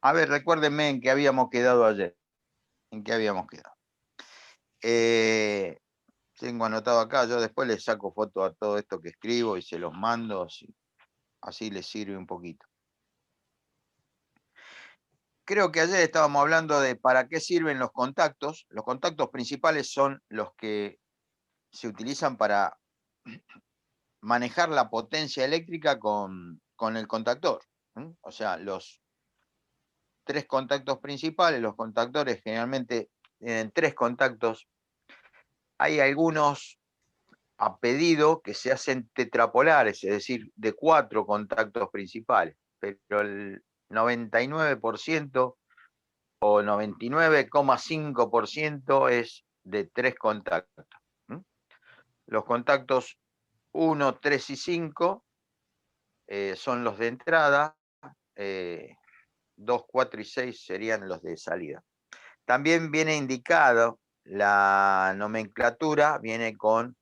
A ver, recuérdenme en qué habíamos quedado ayer. ¿En qué habíamos quedado? Tengo anotado acá, yo después les saco foto a todo esto que escribo y se los mando, así les sirve un poquito. Creo que ayer estábamos hablando de para qué sirven los contactos. Los contactos principales son los que se utilizan para manejar la potencia eléctrica con el contactor. O sea, los tres contactos principales, los contactores generalmente tienen tres contactos. Hay algunos a pedido que se hacen tetrapolares, es decir, de 4 contactos principales, pero el 99% o 99,5% es de 3 contactos. Los contactos 1, 3 y 5 son los de entrada, 2, 4 y 6 serían los de salida. También viene indicado la nomenclatura, viene con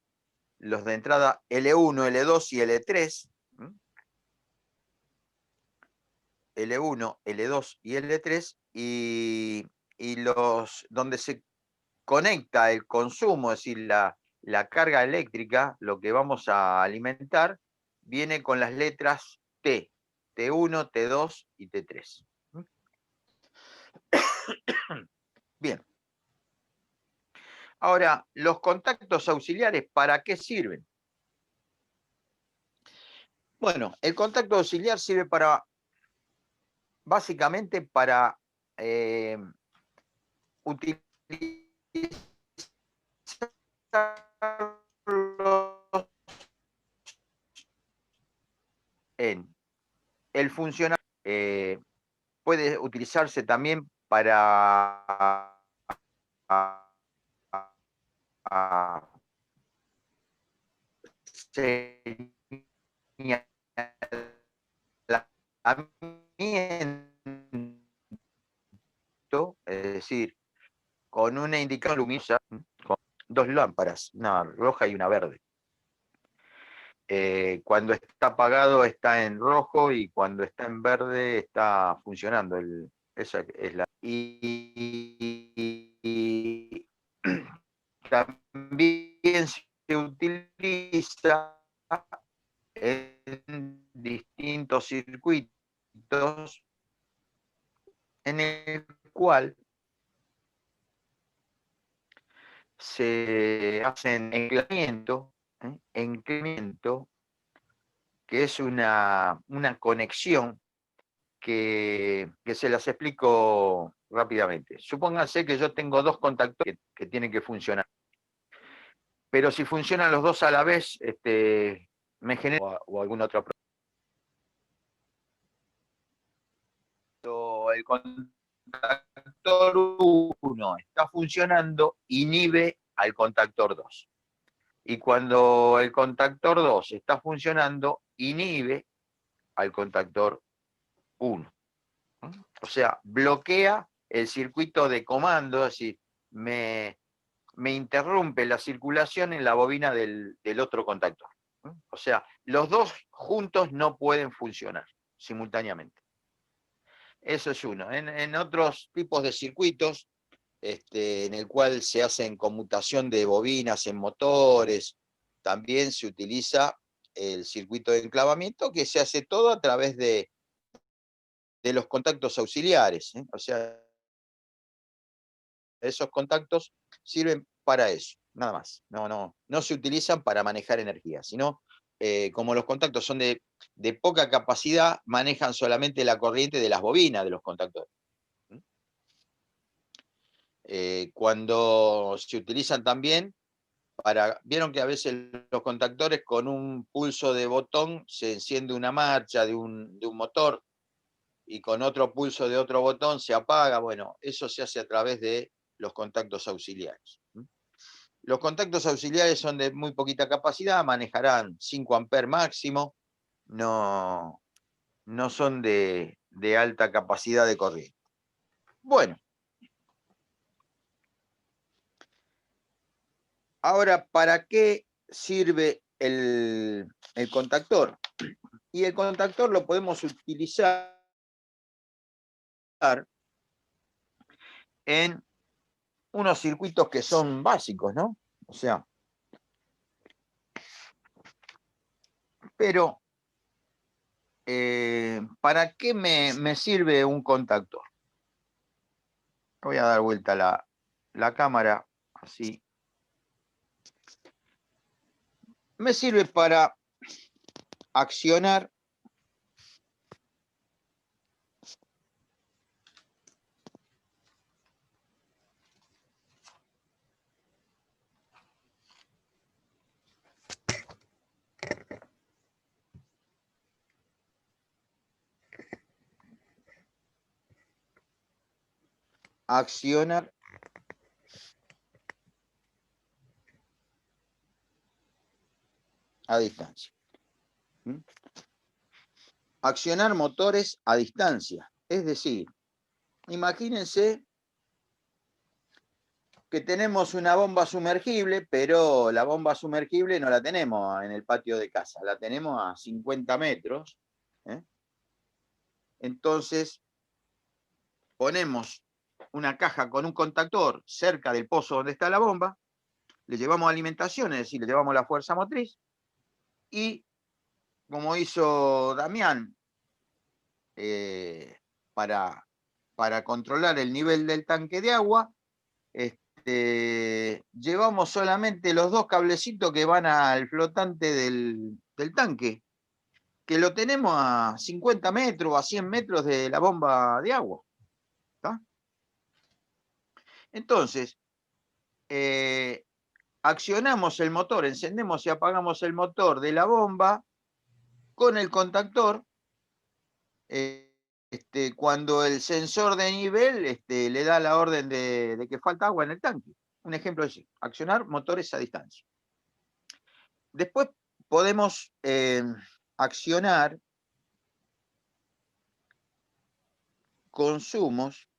los de entrada L1, L2 y L3. L1, L2 y L3, y los donde se conecta el consumo, es decir, la carga eléctrica, lo que vamos a alimentar, viene con las letras T, T1, T2 y T3. Bien. Ahora, los contactos auxiliares, ¿para qué sirven? Bueno, el contacto auxiliar sirve básicamente para utilizar en el funcionamiento. Puede utilizarse también para señalamiento, es decir, con una indicación luminosa, con dos lámparas, una roja y una verde. Cuando está apagado está en rojo y cuando está en verde está funcionando. Esa es la. Y también se utiliza en distintos circuitos en el cual se hacen enclamiento, que es una conexión que se las explico rápidamente. Supónganse que yo tengo dos contactores que tienen que funcionar, pero si funcionan los dos a la vez, me genera o algún otro problema. El contactor 1 está funcionando, inhibe al contactor 2. Y cuando el contactor 2 está funcionando, inhibe al contactor 1. O sea, bloquea el circuito de comando, es decir, me interrumpe la circulación en la bobina del otro contactor. O sea, los dos juntos no pueden funcionar simultáneamente. Eso es uno. En otros tipos de circuitos, en el cual se hacen conmutación de bobinas en motores, también se utiliza el circuito de enclavamiento, que se hace todo a través de los contactos auxiliares. O sea, esos contactos sirven para eso, nada más. No se utilizan para manejar energía, sino como los contactos son de poca capacidad, manejan solamente la corriente de las bobinas de los contactores. Cuando se utilizan también vieron que a veces los contactores con un pulso de botón se enciende una marcha de un motor y con otro pulso de otro botón se apaga. Bueno, eso se hace a través de los contactos auxiliares. Los contactos auxiliares son de muy poquita capacidad, manejarán 5 amperes máximo, no son de alta capacidad de corriente. Bueno, ahora, ¿para qué sirve el contactor? Y el contactor lo podemos utilizar en unos circuitos que son básicos, ¿no? O sea, pero ¿para qué me sirve un contactor? Voy a dar vuelta la cámara, así. Me sirve para accionar accionar a distancia. ¿Mm? Accionar motores a distancia. Es decir, imagínense que tenemos una bomba sumergible, pero la bomba sumergible no la tenemos en el patio de casa, la tenemos a 50 metros. ¿Eh? Entonces, ponemos una caja con un contactor cerca del pozo donde está la bomba, le llevamos alimentación, es decir, le llevamos la fuerza motriz, y como hizo Damián, para controlar el nivel del tanque de agua, llevamos solamente los 2 cablecitos que van al flotante del tanque, que lo tenemos a 50 metros o a 100 metros de la bomba de agua. ¿Tá? Entonces, accionamos el motor, encendemos y apagamos el motor de la bomba con el contactor. Cuando el sensor de nivel le da la orden de que falta agua en el tanque. Un ejemplo es accionar motores a distancia. Después podemos accionar consumos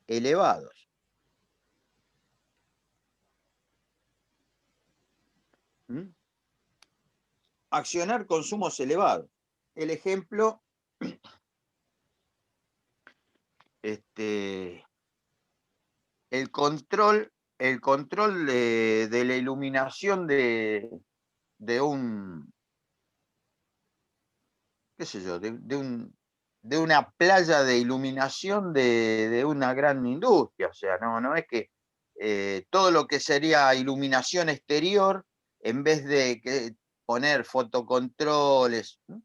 elevados. ¿Mm? Accionar consumos elevados. El ejemplo, el control de la iluminación de un, qué sé yo, de una playa de iluminación de una gran industria. O sea, no es que todo lo que sería iluminación exterior, en vez de poner fotocontroles, ¿no?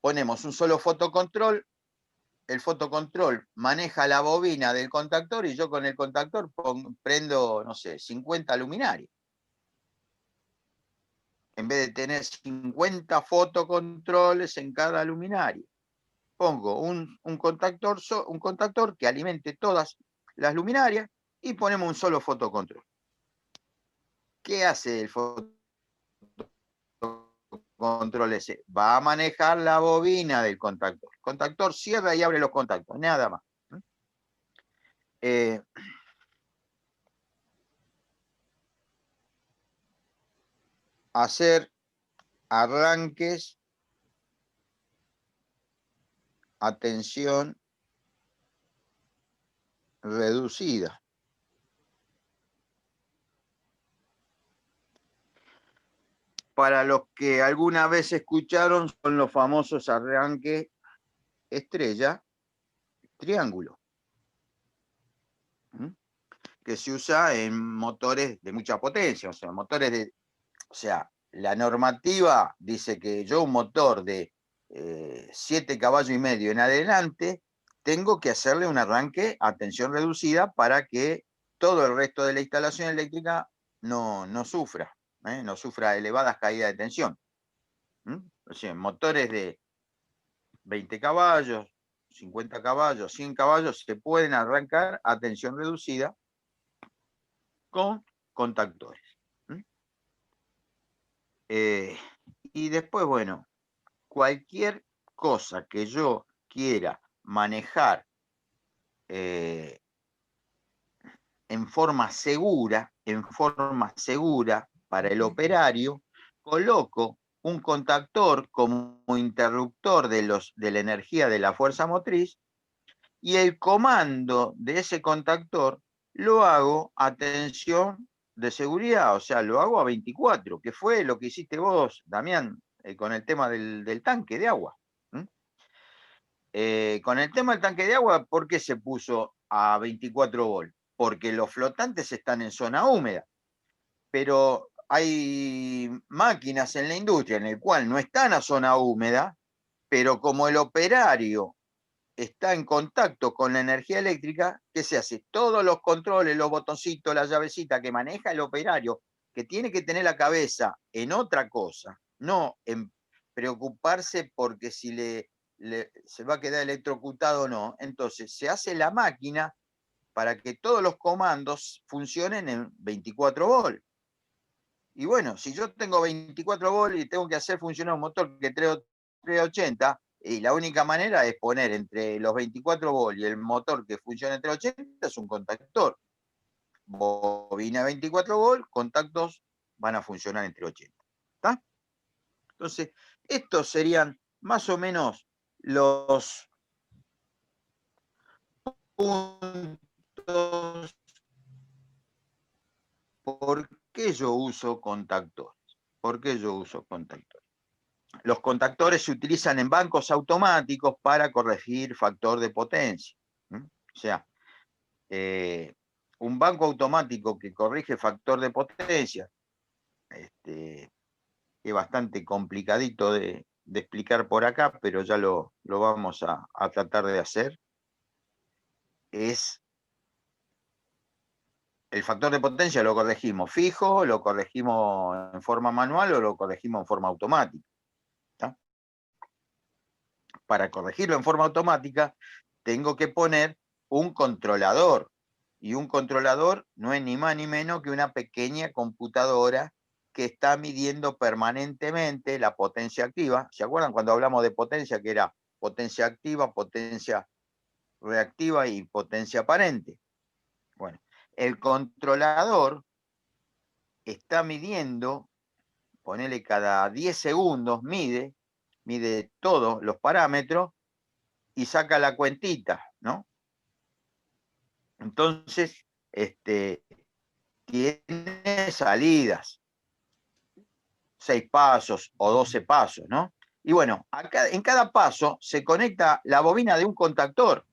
Ponemos un solo fotocontrol, el fotocontrol maneja la bobina del contactor y yo con el contactor prendo, no sé, 50 luminarias. En vez de tener 50 fotocontroles en cada luminaria, pongo un contactor que alimente todas las luminarias y ponemos un solo fotocontrol. ¿Qué hace el fotocontrol ese? Va a manejar la bobina del contactor. El contactor cierra y abre los contactos, nada más. Hacer arranques a tensión reducida. Para los que alguna vez escucharon, son los famosos arranques estrella, triángulo, que se usa en motores de mucha potencia, o sea, la normativa dice que yo un motor de 7 caballos y medio en adelante tengo que hacerle un arranque a tensión reducida para que todo el resto de la instalación eléctrica no sufra, no sufra elevadas caídas de tensión. O sea, motores de 20 caballos, 50 caballos, 100 caballos se pueden arrancar a tensión reducida con contactores. Y después, bueno, cualquier cosa que yo quiera manejar en forma segura para el operario, coloco un contactor como interruptor de la energía de la fuerza motriz, y el comando de ese contactor lo hago a tensión de seguridad, o sea, lo hago a 24, que fue lo que hiciste vos, Damián, con el tema del tanque de agua. Con el tema del tanque de agua, ¿por qué se puso a 24 volt? Porque los flotantes están en zona húmeda, pero hay máquinas en la industria en el cual no están a zona húmeda, pero como el operario está en contacto con la energía eléctrica, ¿qué se hace? Todos los controles, los botoncitos, la llavecita que maneja el operario, que tiene que tener la cabeza en otra cosa, no en preocuparse porque si se va a quedar electrocutado o no. Entonces se hace la máquina para que todos los comandos funcionen en 24 volt. Y bueno, si yo tengo 24 volt y tengo que hacer funcionar un motor que 380, y la única manera es poner entre los 24 volt y el motor que funciona en 380 es un contactor. Bobina 24 volt, contactos van a funcionar en 380. ¿Está? Entonces, estos serían más o menos los puntos por qué yo uso contactores. ¿Por qué yo uso contactores? Los contactores se utilizan en bancos automáticos para corregir factor de potencia. O sea, un banco automático que corrige factor de potencia, es bastante complicadito de explicar por acá, pero ya lo vamos a tratar de hacer, es el factor de potencia lo corregimos fijo, lo corregimos en forma manual o lo corregimos en forma automática. ¿Tá? Para corregirlo en forma automática, tengo que poner un controlador. Y un controlador no es ni más ni menos que una pequeña computadora que está midiendo permanentemente la potencia activa. ¿Se acuerdan cuando hablamos de potencia, que era potencia activa, potencia reactiva y potencia aparente? Bueno, el controlador está midiendo, ponele cada 10 segundos, mide todos los parámetros y saca la cuentita, ¿no? Entonces, tiene salidas, 6 pasos o 12 pasos, ¿no? Y bueno, acá, en cada paso se conecta la bobina de un contactor,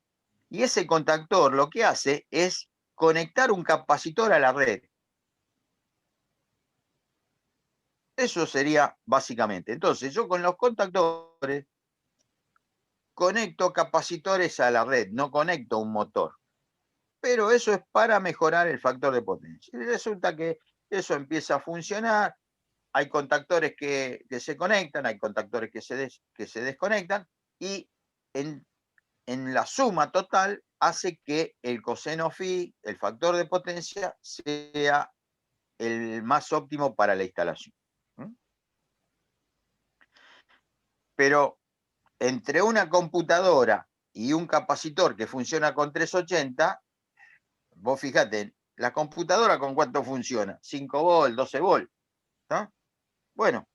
y ese contactor lo que hace es conectar un capacitor a la red. Eso sería básicamente. Entonces, yo con los contactores conecto capacitores a la red, no conecto un motor. Pero eso es para mejorar el factor de potencia. Y resulta que eso empieza a funcionar, hay contactores que se conectan, hay contactores que se desconectan, y en la suma total hace que el coseno phi, el factor de potencia, sea el más óptimo para la instalación. Pero entre una computadora y un capacitor que funciona con 380, vos fijate, la computadora con cuánto funciona, 5 volt, 12 volt. ¿Tá? Bueno,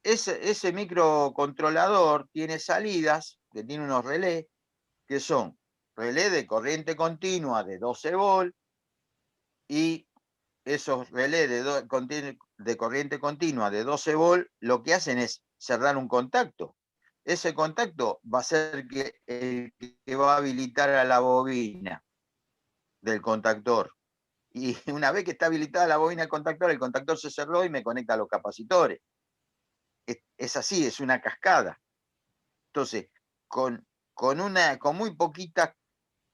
ese microcontrolador tiene salidas, que tiene unos relés, que son relés de corriente continua de 12 volt, y esos relés de corriente continua de 12 volt lo que hacen es cerrar un contacto. Ese contacto va a ser el que va a habilitar a la bobina del contactor. Y una vez que está habilitada la bobina del contactor, el contactor se cerró y me conecta a los capacitores. Es así, es una cascada. Entonces, con muy poquita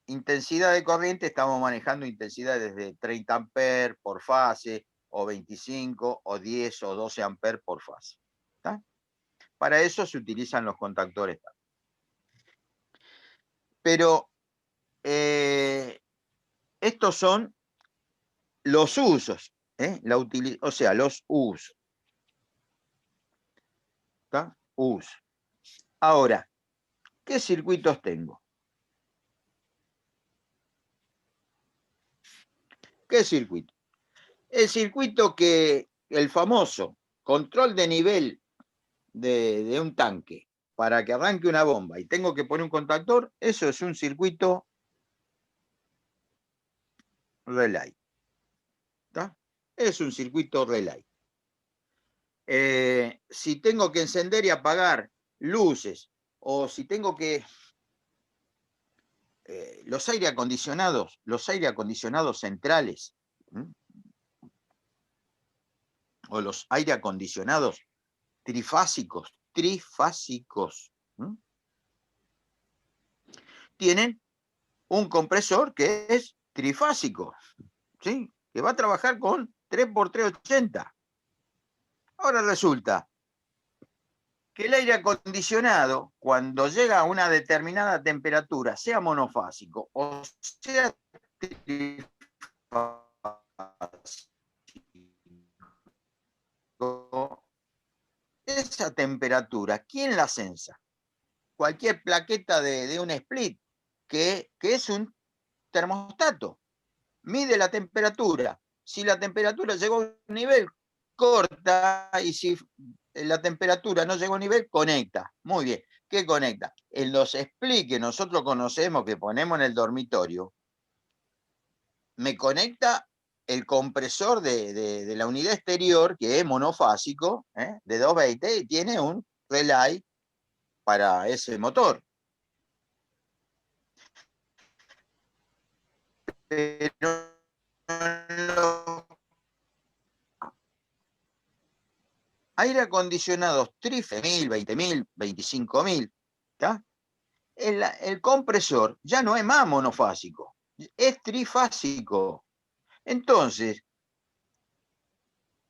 intensidad de corriente estamos manejando intensidades de 30 amperes por fase, o 25, o 10, o 12 amperes por fase. ¿Tá? Para eso se utilizan los contactores. Pero estos son los usos, o sea, los usos. ¿Tá? Usos. Ahora, ¿qué circuitos tengo? ¿Qué circuito? El circuito el famoso control de nivel de un tanque para que arranque una bomba y tengo que poner un contactor, eso es un circuito relay. ¿Está? Es un circuito relay. Si tengo que encender y apagar luces, o si tengo que... los aire acondicionados centrales, ¿m? O los aire acondicionados trifásicos, ¿m? Tienen un compresor que es trifásico, ¿sí? Que va a trabajar con 3x380. Ahora resulta que el aire acondicionado, cuando llega a una determinada temperatura, sea monofásico o sea trifásico, esa temperatura, ¿quién la censa? Cualquier plaqueta de un split, que es un termostato. Mide la temperatura. Si la temperatura llegó a un nivel, corta, y si la temperatura no llegó a un nivel, conecta. Muy bien. ¿Qué conecta? En los split que nosotros conocemos, que ponemos en el dormitorio, me conecta el compresor de la unidad exterior, que es monofásico, de 220, y tiene un relay para ese motor. Pero aire acondicionados 13.000, 20.000, 25.000, ¿está? El compresor ya no es más monofásico, es trifásico. Entonces,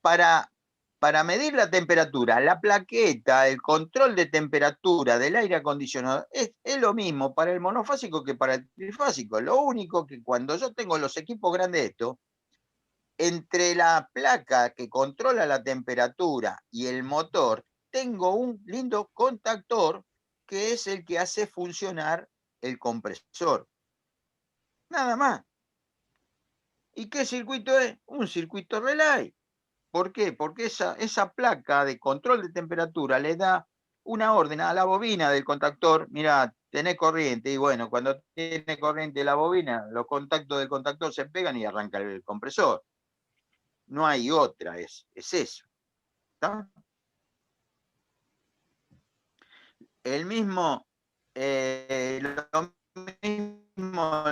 para medir la temperatura, la plaqueta, el control de temperatura del aire acondicionado, es lo mismo para el monofásico que para el trifásico. Lo único que cuando yo tengo los equipos grandes de esto, entre la placa que controla la temperatura y el motor, tengo un lindo contactor que es el que hace funcionar el compresor. Nada más. ¿Y qué circuito es? Un circuito relay. ¿Por qué? Porque esa placa de control de temperatura le da una orden a la bobina del contactor. Mira, tenés corriente, y bueno, cuando tiene corriente la bobina, los contactos del contactor se pegan y arranca el compresor. No hay otra, es eso. ¿Está? El mismo, lo mismo,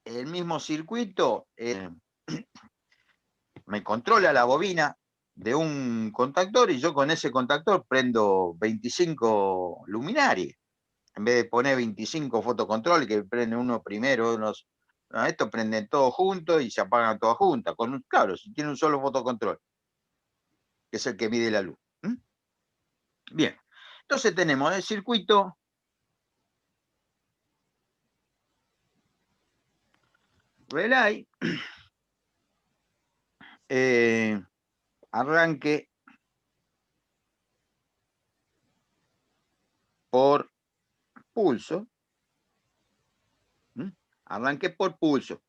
el mismo circuito me controla la bobina de un contactor y yo con ese contactor prendo 25 luminarias. En vez de poner 25 fotocontrol que prende uno primero, estos prenden todos juntos y se apagan todas juntas. Claro, si tiene un solo fotocontrol, que es el que mide la luz. ¿Mm? Bien, entonces tenemos el circuito relay, arranque por pulso, arranque por pulso,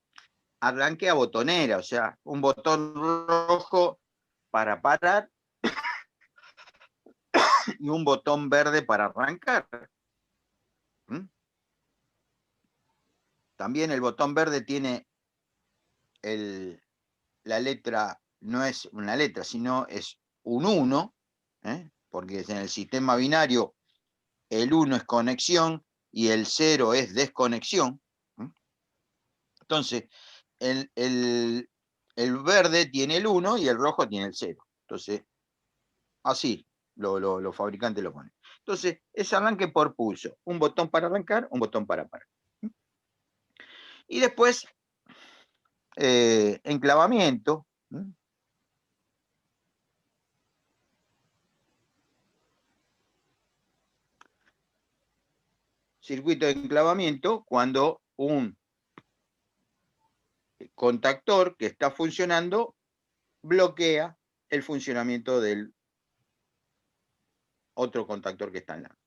arranque a botonera, o sea, un botón rojo para parar y un botón verde para arrancar. También el botón verde tiene la letra, no es una letra, sino es un 1, porque en el sistema binario el 1 es conexión y el 0 es desconexión. Entonces, el verde tiene el 1 y el rojo tiene el 0. Entonces, así los fabricantes lo ponen. Entonces, es arranque por pulso. Un botón para arrancar, un botón para parar. Y después, enclavamiento. Circuito de enclavamiento cuando un contactor que está funcionando bloquea el funcionamiento del otro contactor que está en la.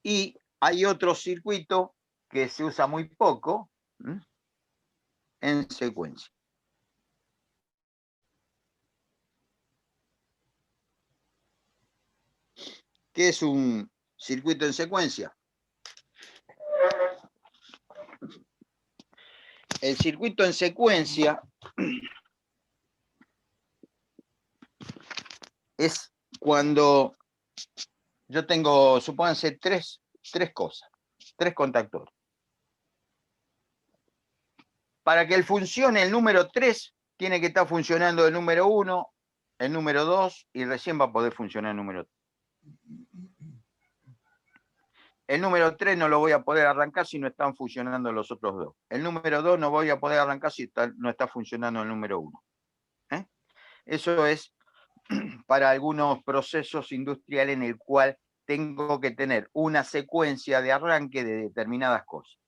Y hay otro circuito que se usa muy poco, en secuencia. ¿Qué es un circuito en secuencia? El circuito en secuencia es cuando yo tengo, supónganse, tres cosas, tres contactores. Para que funcione el número 3, tiene que estar funcionando el número 1, el número 2, y recién va a poder funcionar el número 3. El número 3 no lo voy a poder arrancar si no están funcionando los otros dos. El número 2 no voy a poder arrancar si no está funcionando el número 1. Eso es para algunos procesos industriales en el cual tengo que tener una secuencia de arranque de determinadas cosas.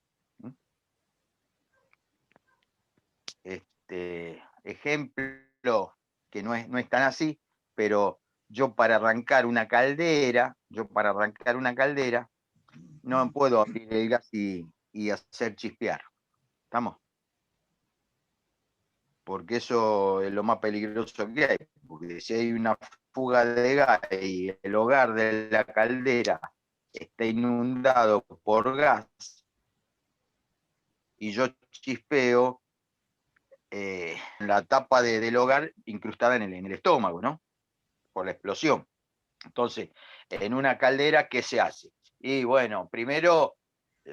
Ejemplo que no es tan así, pero yo para arrancar una caldera, no puedo abrir el gas y hacer chispear. ¿Estamos? Porque eso es lo más peligroso que hay. Porque si hay una fuga de gas y el hogar de la caldera está inundado por gas y yo chispeo, la tapa del hogar incrustada en el estómago, ¿no? Por la explosión. Entonces, en una caldera, ¿qué se hace? Y bueno, primero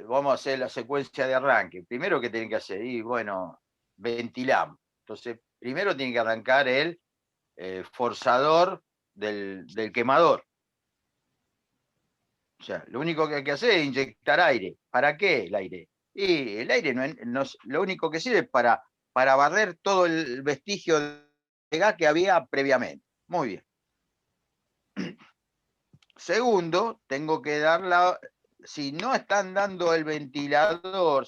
vamos a hacer la secuencia de arranque. Primero, ¿qué tienen que hacer? Y bueno, ventilamos. Entonces, primero tiene que arrancar el forzador del quemador. O sea, lo único que hay que hacer es inyectar aire. ¿Para qué el aire? Y el aire lo único que sirve es para barrer todo el vestigio de gas que había previamente. Muy bien. Segundo, tengo que dar si no están dando el ventilador,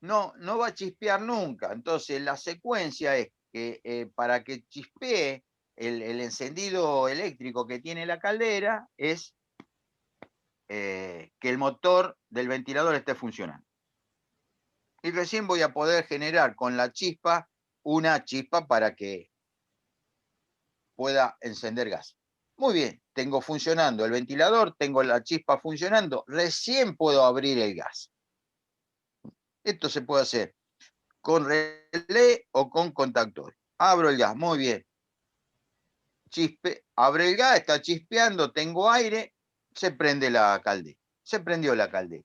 no va a chispear nunca. Entonces, la secuencia es que para que chispee el encendido eléctrico que tiene la caldera es que el motor del ventilador esté funcionando. Y recién voy a poder generar con la chispa una chispa para que pueda encender gas. Muy bien, tengo funcionando el ventilador, tengo la chispa funcionando, recién puedo abrir el gas. Esto se puede hacer con relé o con contactor. Abro el gas, muy bien. Abre el gas, está chispeando, tengo aire, se prende la caldera. Se prendió la caldera.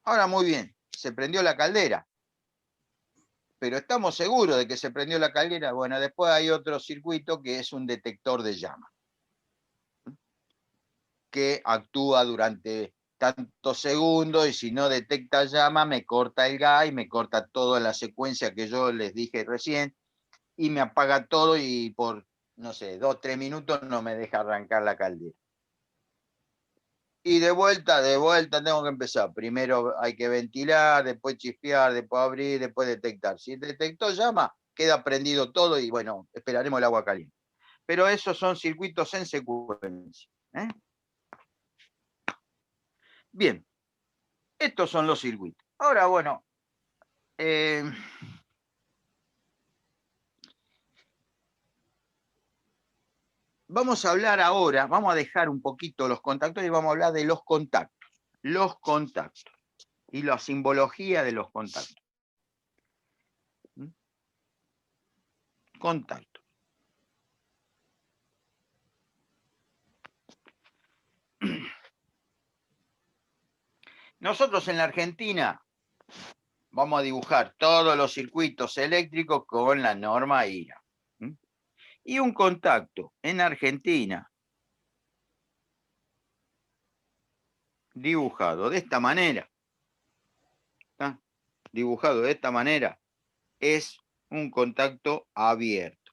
Ahora muy bien, se prendió la caldera. Pero estamos seguros de que se prendió la caldera. Bueno, después hay otro circuito que es un detector de llama, que actúa durante tantos segundos y si no detecta llama me corta el gas y me corta toda la secuencia que yo les dije recién y me apaga todo y por, no sé, 2 o 3 minutos no me deja arrancar la caldera. Y de vuelta tengo que empezar. Primero hay que ventilar, después chispear, después abrir, después detectar. Si detectó llama, queda prendido todo y bueno, esperaremos el agua caliente. Pero esos son circuitos en secuencia. Bien, estos son los circuitos. Ahora, bueno, vamos a hablar ahora, vamos a dejar un poquito los contactos y vamos a hablar de los contactos. Los contactos y la simbología de los contactos. Contactos. Nosotros en la Argentina vamos a dibujar todos los circuitos eléctricos con la norma IRA. Y un contacto en Argentina dibujado de esta manera, ¿está? Dibujado de esta manera, es un contacto abierto.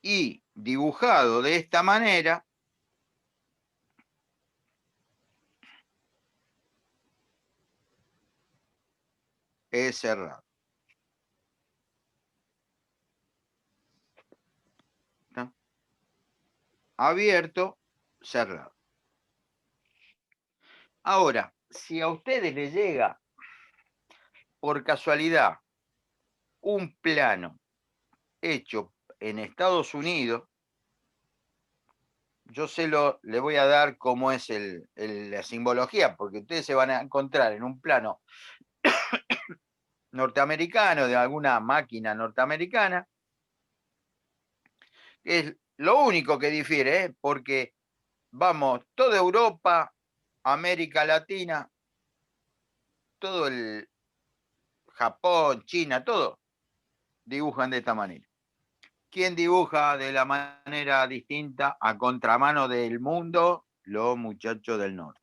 Y dibujado de esta manera, es cerrado. ¿Está? Abierto cerrado. Ahora, si a ustedes les llega por casualidad un plano hecho en Estados Unidos, yo le voy a dar cómo es la simbología, porque ustedes se van a encontrar en un plano norteamericano, de alguna máquina norteamericana, que es lo único que difiere, porque vamos, toda Europa, América Latina, todo el Japón, China, todo, dibujan de esta manera. ¿Quién dibuja de la manera distinta a contramano del mundo? Los muchachos del norte.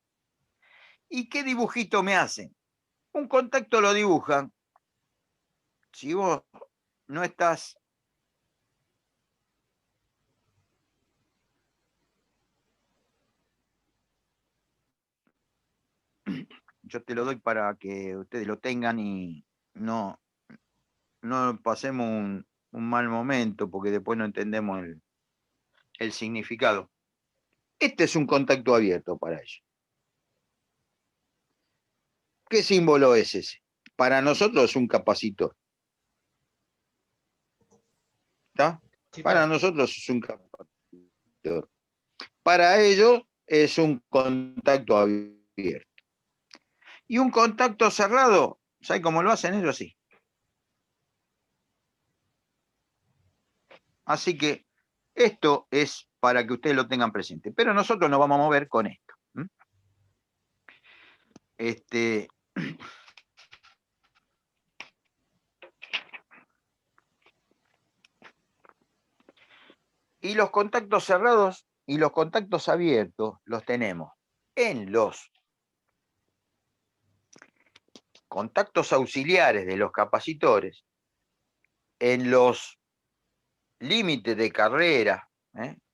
¿Y qué dibujito me hacen? Un contacto lo dibujan. Si vos no estás... Yo te lo doy para que ustedes lo tengan y no pasemos un mal momento, porque después no entendemos el significado. Este es un contacto abierto para ellos. ¿Qué símbolo es ese? Para nosotros es un capacitor. ¿Está? Sí, para nosotros es un capacitor. Para ellos es un contacto abierto. Y un contacto cerrado, ¿saben cómo lo hacen ellos? Sí. Así que esto es para que ustedes lo tengan presente. Pero nosotros nos vamos a mover con esto. Y los contactos cerrados y los contactos abiertos los tenemos en los contactos auxiliares de los capacitores, en los límites de carrera,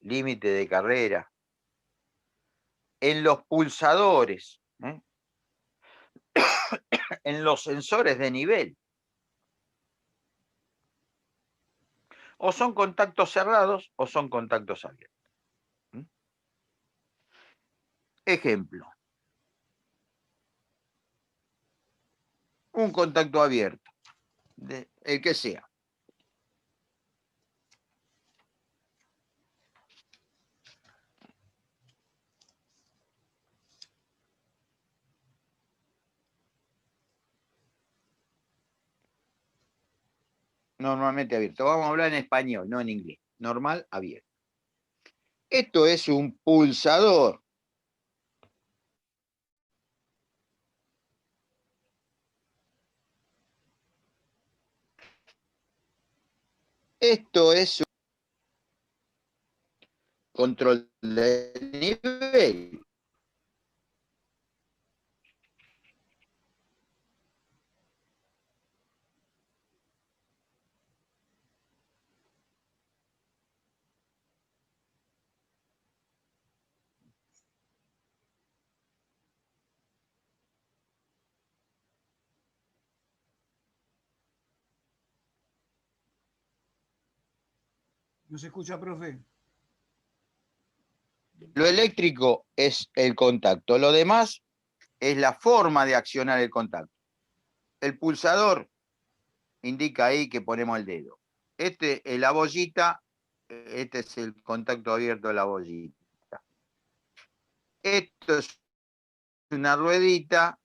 límite de carrera, en los pulsadores, en los sensores de nivel. O son contactos cerrados o son contactos abiertos. Ejemplo. Un contacto abierto, el que sea. Normalmente abierto. Vamos a hablar en español, no en inglés. Normal, abierto. Esto es un pulsador. Esto es un control de nivel. ¿No se escucha, profe? Lo eléctrico es el contacto. Lo demás es la forma de accionar el contacto. El pulsador indica ahí que ponemos el dedo. Este es la bollita, este es el contacto abierto de la bollita. Esto es una ruedita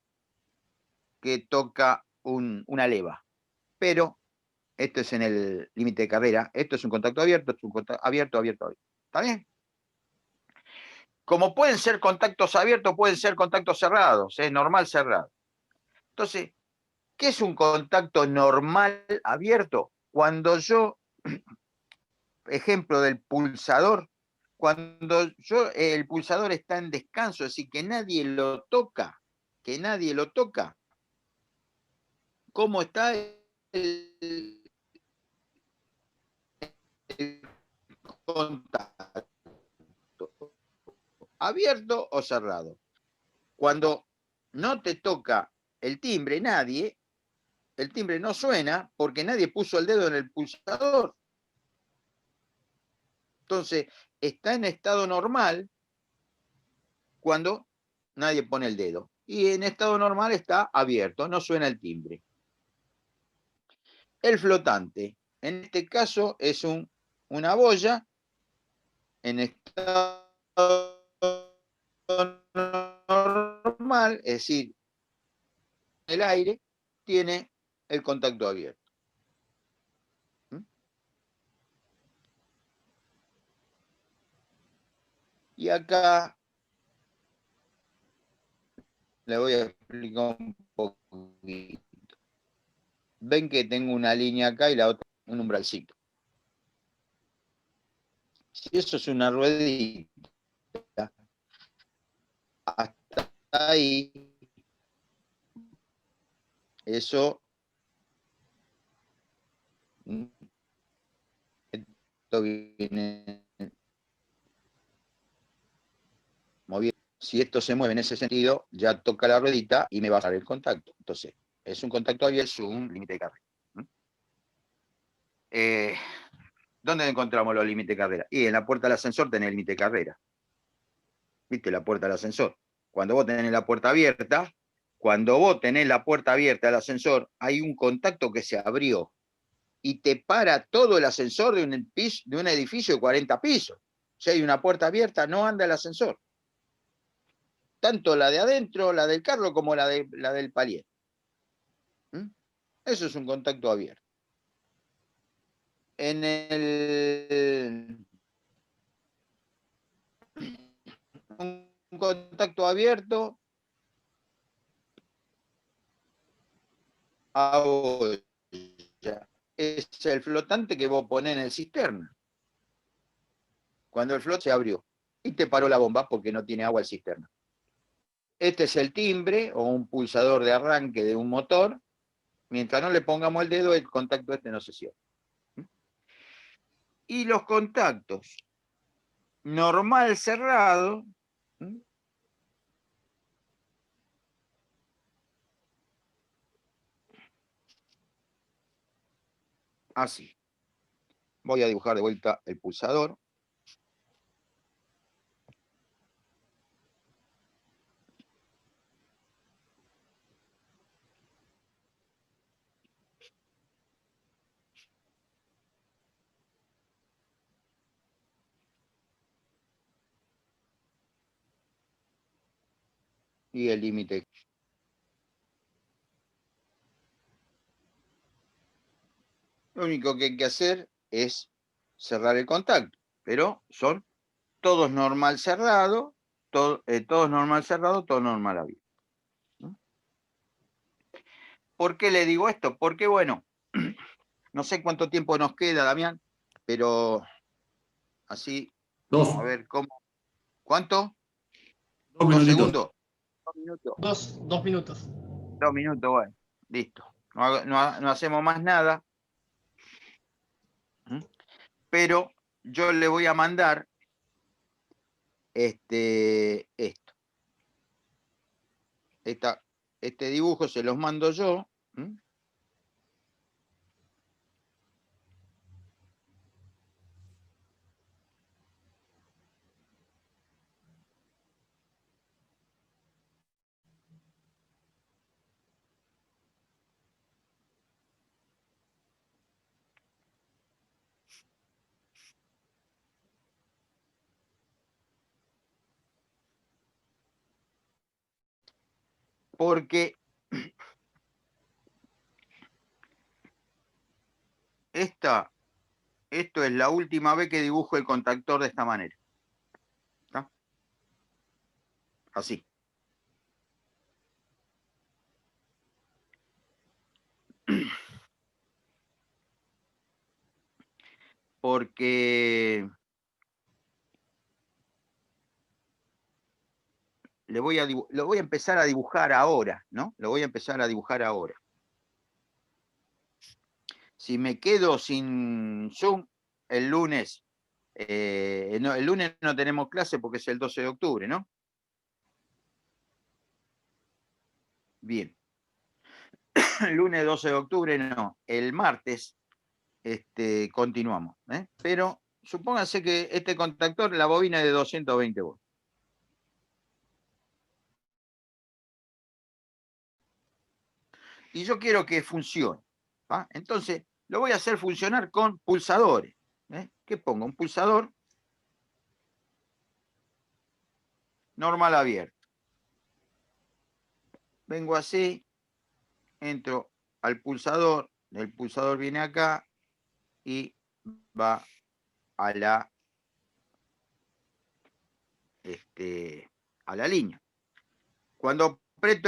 que toca una leva. Pero esto es en el límite de carrera. Esto es un contacto abierto, es un contacto abierto, abierto, abierto. ¿Está bien? Como pueden ser contactos abiertos, pueden ser contactos cerrados. Es normal cerrado. Entonces, ¿qué es un contacto normal abierto? Cuando yo, ejemplo del pulsador, cuando el pulsador está en descanso, es decir, que nadie lo toca, ¿cómo está el contacto? ¿Abierto o cerrado? Cuando no te toca el timbre nadie, el timbre no suena porque nadie puso el dedo en el pulsador. Entonces, está en estado normal cuando nadie pone el dedo. Y en estado normal está abierto, no suena el timbre. El flotante, en este caso, es una boya en estado normal, es decir, el aire tiene el contacto abierto. Y acá le voy a explicar un poquito. Ven que tengo una línea acá y la otra un umbralcito. Si eso es una ruedita, hasta ahí, eso, esto viene moviendo. Si esto se mueve en ese sentido, ya toca la ruedita y me va a dar el contacto. Entonces, es un contacto abierto, es un límite de carrera. ¿Dónde encontramos los límites de carrera? Y en la puerta del ascensor tenés el límite de carrera. ¿Viste? La puerta del ascensor. Cuando vos tenés la puerta abierta, del ascensor, hay un contacto que se abrió y te para todo el ascensor de un edificio de 40 pisos. Si hay una puerta abierta, no anda el ascensor. Tanto la de adentro, la del carro, como la del palier. Eso es un contacto abierto. Un contacto abierto ahora es el flotante que vos ponés en el cisterna. Cuando el flot se abrió y te paró la bomba porque no tiene agua el cisterna. Este es el timbre o un pulsador de arranque de un motor. Mientras no le pongamos el dedo, el contacto este no se cierra. Y los contactos normal cerrado, así. Voy a dibujar de vuelta el pulsador. Y el límite. Lo único que hay que hacer es cerrar el contacto, pero son todos normal cerrado, todos normal cerrado, todo normal abierto. ¿Por qué le digo esto? Porque, bueno, no sé cuánto tiempo nos queda, Damián, pero así, vamos a ver cómo. ¿Cuánto? 2 minutitos. Segundos? 2 minutos. 2 minutos. 2 minutos, bueno, listo. No hacemos más nada. Pero yo le voy a mandar esto. Este dibujo se los mando yo. Porque esto es la última vez que dibujo el contactor de esta manera. ¿Está? Así. Porque lo voy a empezar a dibujar ahora, ¿no? Lo voy a empezar a dibujar ahora. Si me quedo sin Zoom, el lunes no tenemos clase porque es el 12 de octubre, ¿no? Bien. El lunes 12 de octubre no. El martes continuamos. Pero supóngase que este contactor, la bobina es de 220 volts. y yo quiero que funcione. ¿Va? Entonces, lo voy a hacer funcionar con pulsadores. ¿Qué pongo? Un pulsador normal abierto. Vengo así, entro al pulsador, el pulsador viene acá y va a la línea. Cuando aprieto